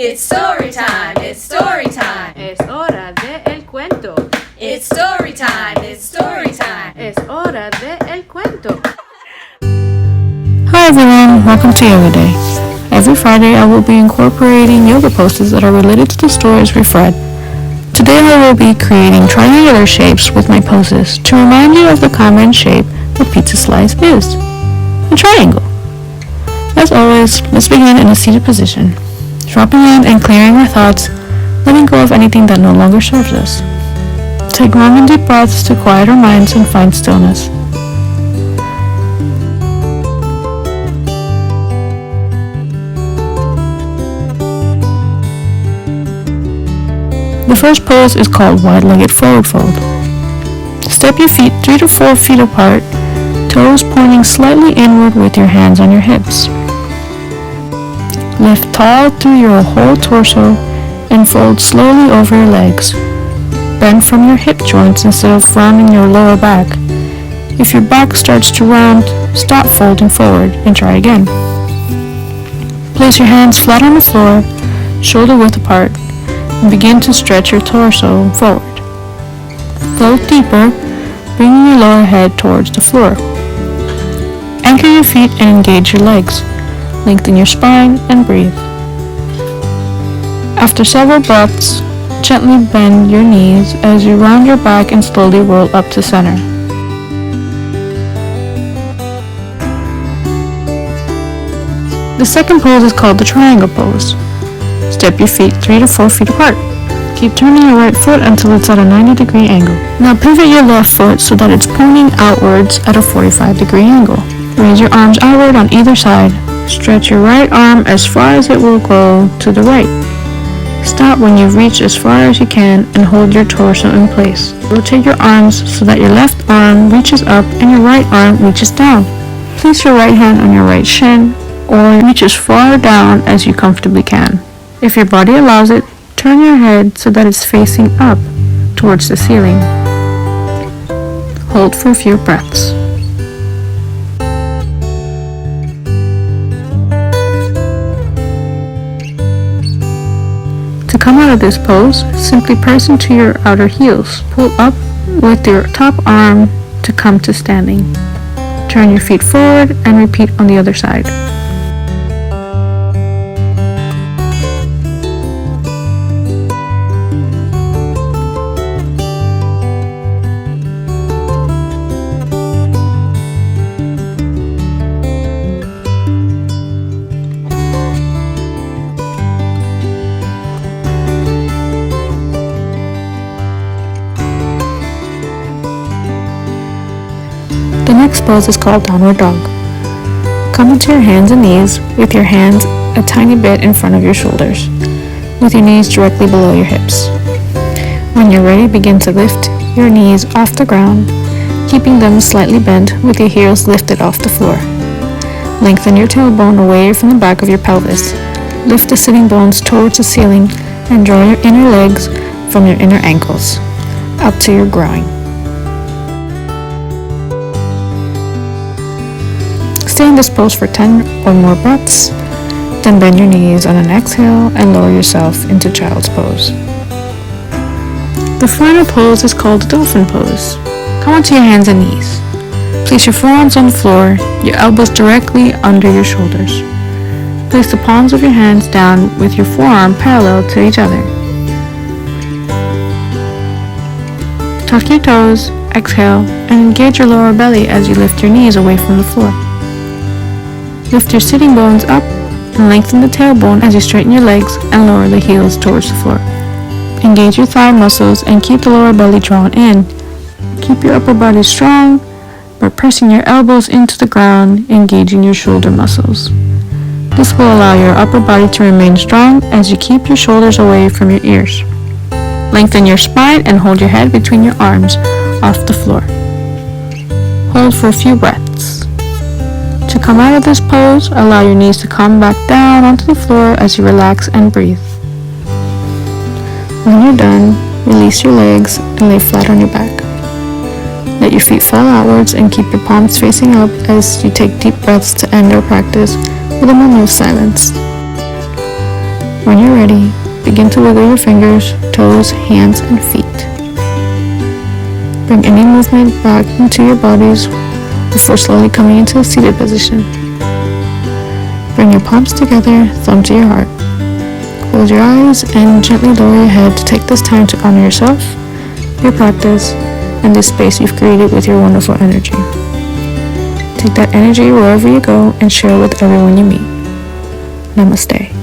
It's story time, it's story time. Es hora de el cuento. It's story time, it's story time. Es hora de el cuento. Hi everyone, welcome to Yoga Day. Every Friday I will be incorporating yoga poses that are related to the stories we've read. Today I will be creating triangular shapes with my poses to remind you of the common shape a pizza slice is, a triangle. As always, let's begin in a seated position, dropping in and clearing our thoughts, letting go of anything that no longer serves us. Take long and deep breaths to quiet our minds and find stillness. The first pose is called wide-legged forward fold. Step your feet 3 to 4 feet apart, toes pointing slightly inward with your hands on your hips. Lift tall through your whole torso and fold slowly over your legs. Bend from your hip joints instead of rounding your lower back. If your back starts to round, stop folding forward and try again. Place your hands flat on the floor, shoulder width apart, and begin to stretch your torso forward. Float deeper, bringing your lower head towards the floor. Anchor your feet and engage your legs. Lengthen your spine and breathe. After several breaths, gently bend your knees as you round your back and slowly roll up to center. The second pose is called the triangle pose. Step your feet 3 to 4 feet apart. Keep turning your right foot until it's at a 90-degree angle. Now pivot your left foot so that it's pointing outwards at a 45-degree angle. Raise your arms outward on either side. Stretch your right arm as far as it will go to the right. Stop when you've reached as far as you can and hold your torso in place. Rotate your arms so that your left arm reaches up and your right arm reaches down. Place your right hand on your right shin or reach as far down as you comfortably can. If your body allows it, turn your head so that it's facing up towards the ceiling. Hold for a few breaths. To come out of this pose, simply press into your outer heels. Pull up with your top arm to come to standing. Turn your feet forward and repeat on the other side. The next pose is called downward dog. Come into your hands and knees with your hands a tiny bit in front of your shoulders, with your knees directly below your hips. When you're ready, begin to lift your knees off the ground, keeping them slightly bent with your heels lifted off the floor. Lengthen your tailbone away from the back of your pelvis. Lift the sitting bones towards the ceiling and draw your inner legs from your inner ankles up to your groin. Stay in this pose for 10 or more breaths, then bend your knees on an exhale and lower yourself into child's pose. The final pose is called the dolphin pose. Come onto your hands and knees. Place your forearms on the floor, your elbows directly under your shoulders. Place the palms of your hands down with your forearm parallel to each other. Tuck your toes, exhale, and engage your lower belly as you lift your knees away from the floor. Lift your sitting bones up and lengthen the tailbone as you straighten your legs and lower the heels towards the floor. Engage your thigh muscles and keep the lower belly drawn in. Keep your upper body strong by pressing your elbows into the ground, engaging your shoulder muscles. This will allow your upper body to remain strong as you keep your shoulders away from your ears. Lengthen your spine and hold your head between your arms off the floor. Hold for a few breaths. To come out of this pose, allow your knees to come back down onto the floor as you relax and breathe. When you're done, release your legs and lay flat on your back. Let your feet fall outwards and keep your palms facing up as you take deep breaths to end our practice with a moment of silence. When you're ready, begin to wiggle your fingers, toes, hands, and feet. Bring any movement back into your bodies before slowly coming into a seated position. Bring your palms together, thumb to your heart. Close your eyes and gently lower your head to take this time to honor yourself, your practice, and this space you've created with your wonderful energy. Take that energy wherever you go and share it with everyone you meet. Namaste.